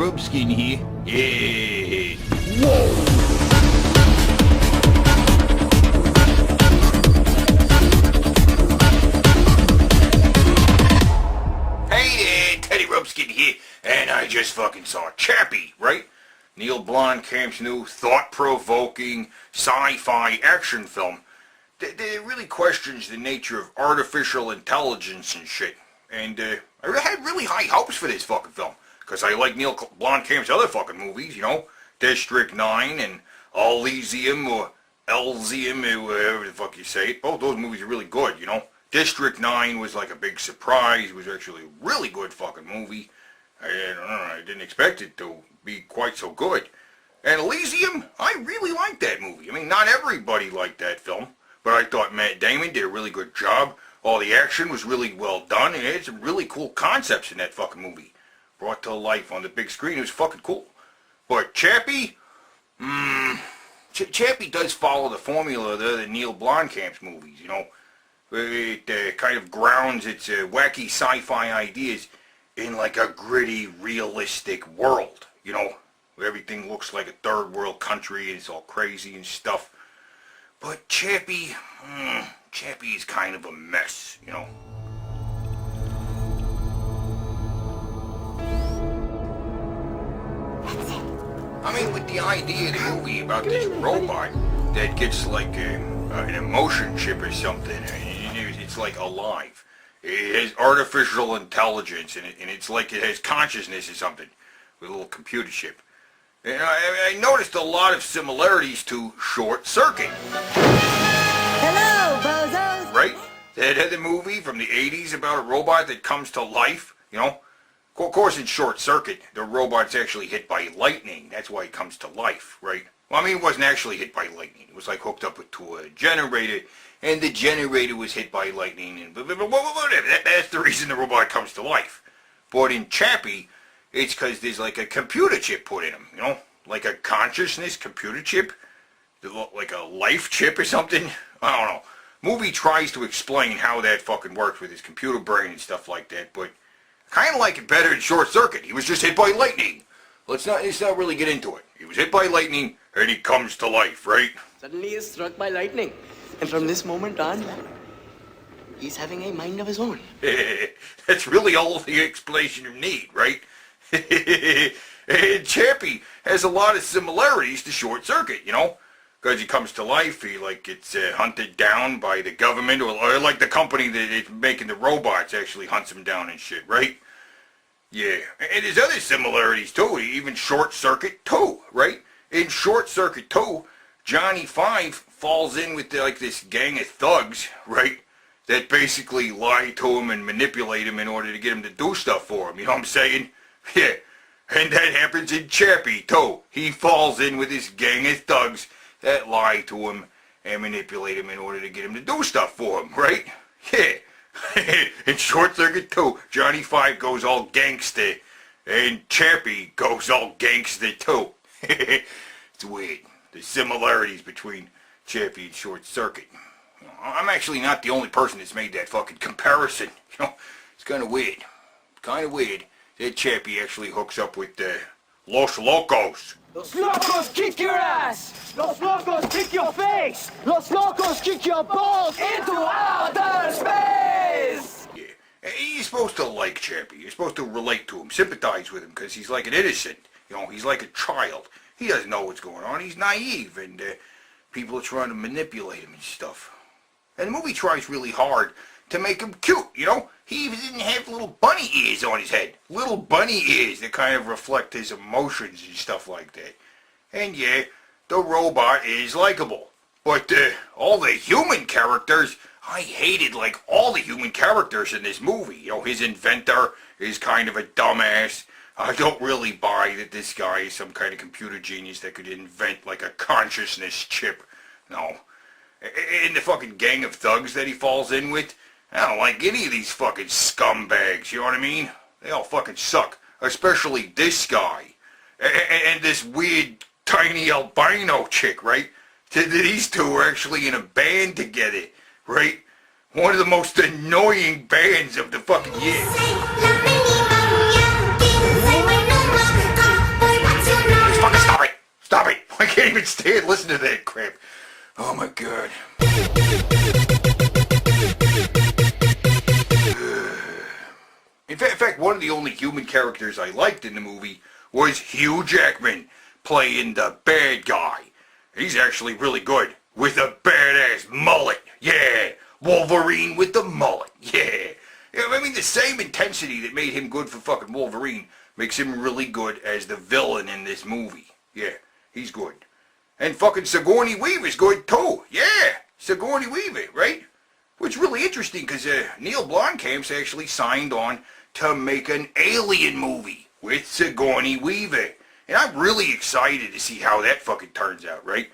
Ropeskin here. Yeah. Whoa! Hey there, Teddy Ropeskin here, and I just fucking saw Chappie, right? Neil Blomkamp's new thought-provoking sci-fi action film that really questions the nature of artificial intelligence and shit. And I had really high hopes for this fucking film, because I like Neil Blomkamp's other fucking movies, you know, District 9 and Elysium or Elysium or whatever the fuck you say it. Both those movies are really good, you know. District 9 was like a big surprise. It was actually a really good fucking movie. I don't know, I didn't expect it to be quite so good. And Elysium, I really liked that movie. I mean, not everybody liked that film, but I thought Matt Damon did a really good job. All the action was really well done, and it had some really cool concepts in that fucking movie. Brought to life on the big screen. It was fucking cool. But Chappie? Chappie does follow the formula of the other Neil Blomkamp's movies, you know. It kind of grounds its wacky sci-fi ideas in like a gritty, realistic world, you know, where everything looks like a third world country and it's all crazy and stuff. But Chappie is kind of a mess, you know. I mean, with the idea of the movie about this robot that gets like an emotion chip or something, it's like alive. It has artificial intelligence in it, and it's like it has consciousness or something with a little computer chip. And I noticed a lot of similarities to Short Circuit. Hello, bozos! Right? That other movie from the 80s about a robot that comes to life, you know? Of course, in Short Circuit, the robot's actually hit by lightning. That's why it comes to life, right? Well, I mean, it wasn't actually hit by lightning. It was like hooked up to a generator, and the generator was hit by lightning, and whatever. That's the reason the robot comes to life. But in Chappie, it's because there's like a computer chip put in him, you know? Like a consciousness computer chip? Like a life chip or something? I don't know. Movie tries to explain how that fucking works with his computer brain and stuff like that, but I kind of like it better in Short Circuit. He was just hit by lightning. Let's not really get into it. He was hit by lightning, and he comes to life, right? Suddenly he is struck by lightning. And from this moment on, he's having a mind of his own. That's really all the explanation you need, right? And Chappie has a lot of similarities to Short Circuit, you know? Because he comes to life, he like gets hunted down by the government, or like the company that is making the robots actually hunts him down and shit, right? Yeah, and there's other similarities too, even Short Circuit 2, right? In Short Circuit 2, Johnny Five falls in with like this gang of thugs, right? That basically lie to him and manipulate him in order to get him to do stuff for him, you know what I'm saying? Yeah, and that happens in Chappie too. He falls in with this gang of thugs that lie to him and manipulate him in order to get him to do stuff for him, right? Yeah. In Short Circuit 2, Johnny Five goes all gangster, and Chappie goes all gangster too. It's weird. The similarities between Chappie and Short Circuit. I'm actually not the only person that's made that fucking comparison. You know, it's kind of weird. Kind of weird that Chappie actually hooks up with Los Locos. Los Locos kick your ass! Los Locos kick your face! Los Locos kick your balls into outer space! Yeah. You're supposed to like Chappie. You're supposed to relate to him, sympathize with him, because he's like an innocent. You know, he's like a child. He doesn't know what's going on. He's naive, and people are trying to manipulate him and stuff. And the movie tries really hard to make him cute, you know? He even didn't have little bunny ears on his head. Little bunny ears that kind of reflect his emotions and stuff like that. And yeah, the robot is likable. But all the human characters, I hated like all the human characters in this movie. You know, his inventor is kind of a dumbass. I don't really buy that this guy is some kind of computer genius that could invent like a consciousness chip. No. And the fucking gang of thugs that he falls in with, I don't like any of these fucking scumbags, you know what I mean? They all fucking suck. Especially this guy. And this weird, tiny albino chick, right? These two are actually in a band together, right? One of the most annoying bands of the fucking year. fucking stop it! Stop it! I can't even stand listening to that crap. Oh my god. In fact, one of the only human characters I liked in the movie was Hugh Jackman playing the bad guy. He's actually really good with a badass mullet. Yeah, Wolverine with the mullet. Yeah. I mean, the same intensity that made him good for fucking Wolverine makes him really good as the villain in this movie. Yeah, he's good. And fucking Sigourney Weaver's good too. Yeah, Sigourney Weaver, right? Which is really interesting because Neil Blomkamp's actually signed on to make an Alien movie with Sigourney Weaver. And I'm really excited to see how that fucking turns out, right?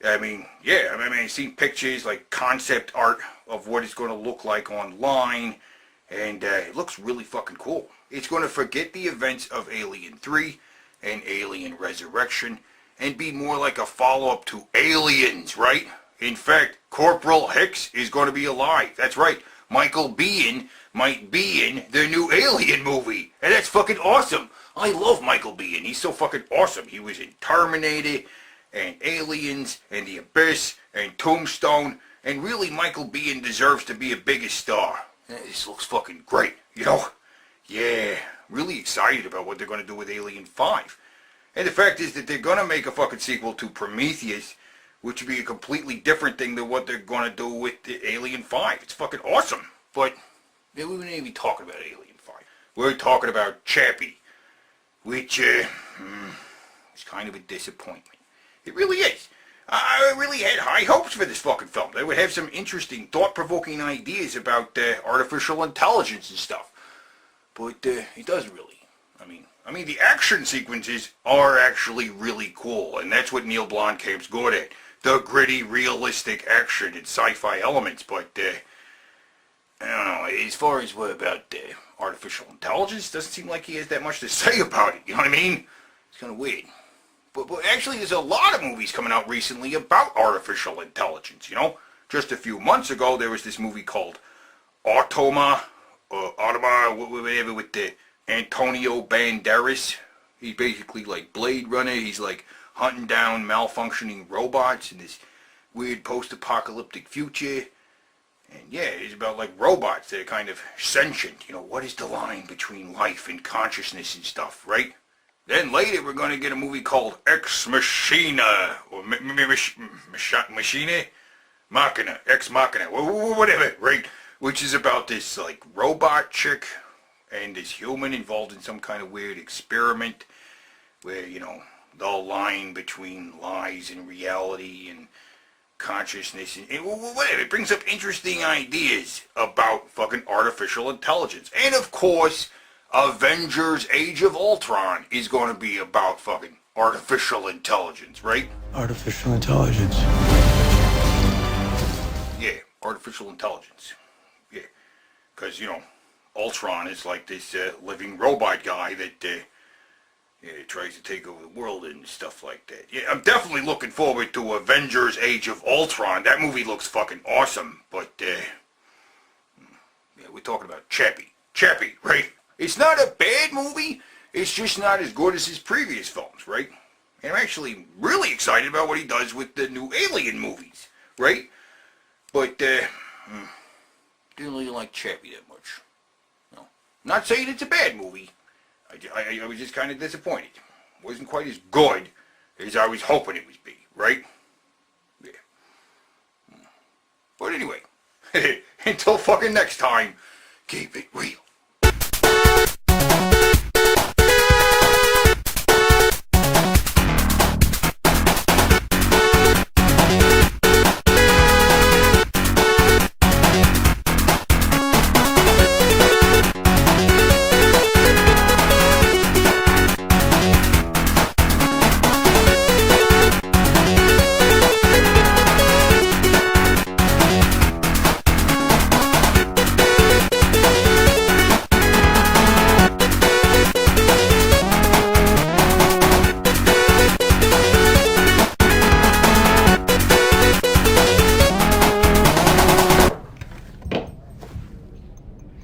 I mean, yeah, I've seen pictures, like concept art of what it's going to look like online, and it looks really fucking cool. It's going to forget the events of Alien 3 and Alien Resurrection and be more like a follow-up to Aliens, right? In fact, Corporal Hicks is going to be alive. That's right. Michael Biehn might be in the new Alien movie. And that's fucking awesome. I love Michael Biehn. He's so fucking awesome. He was in Terminator and Aliens and The Abyss and Tombstone. And really, Michael Biehn deserves to be a bigger star. This looks fucking great, you know? Yeah, really excited about what they're going to do with Alien 5. And the fact is that they're going to make a fucking sequel to Prometheus, which would be a completely different thing than what they're going to do with the Alien 5. It's fucking awesome. But we wouldn't even be talking about Alien 5. We're talking about Chappie, which is kind of a disappointment. It really is. I really had high hopes for this fucking film. They would have some interesting, thought-provoking ideas about artificial intelligence and stuff. But it doesn't really. I mean, the action sequences are actually really cool, and that's what Neil Blomkamp's good at. The gritty, realistic action and sci-fi elements, but, I don't know, as far as what about artificial intelligence, doesn't seem like he has that much to say about it, you know what I mean? It's kind of weird. But actually, there's a lot of movies coming out recently about artificial intelligence, you know? Just a few months ago, there was this movie called Automa, whatever, with the Antonio Banderas. He's basically like Blade Runner. He's like hunting down malfunctioning robots in this weird post-apocalyptic future. And yeah, it's about like robots that are kind of sentient. You know, what is the line between life and consciousness and stuff, right? Then later we're going to get a movie called Ex Machina, or Machina? Machina, Ex Machina, whatever, right? Which is about this like robot chick and this human involved in some kind of weird experiment where, you know, the line between lies and reality and consciousness and whatever. It brings up interesting ideas about fucking artificial intelligence. And of course, Avengers Age of Ultron is going to be about fucking artificial intelligence, right? Artificial intelligence. Yeah, artificial intelligence. Yeah, because, you know, Ultron is like this living robot guy that tries to take over the world and stuff like that. Yeah, I'm definitely looking forward to Avengers Age of Ultron. That movie looks fucking awesome. But, yeah, we're talking about Chappie. Chappie, right? It's not a bad movie. It's just not as good as his previous films, right? And I'm actually really excited about what he does with the new Alien movies, right? But, didn't really like Chappie that much. No. Not saying it's a bad movie. I was just kind of disappointed. It wasn't quite as good as I was hoping it would be, right? Yeah. But anyway, until fucking next time, keep it real.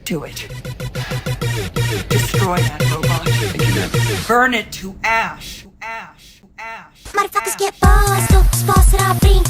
Do it. Destroy that robot. Burn it to ash. Motherfuckers get bored, still spots that I bring.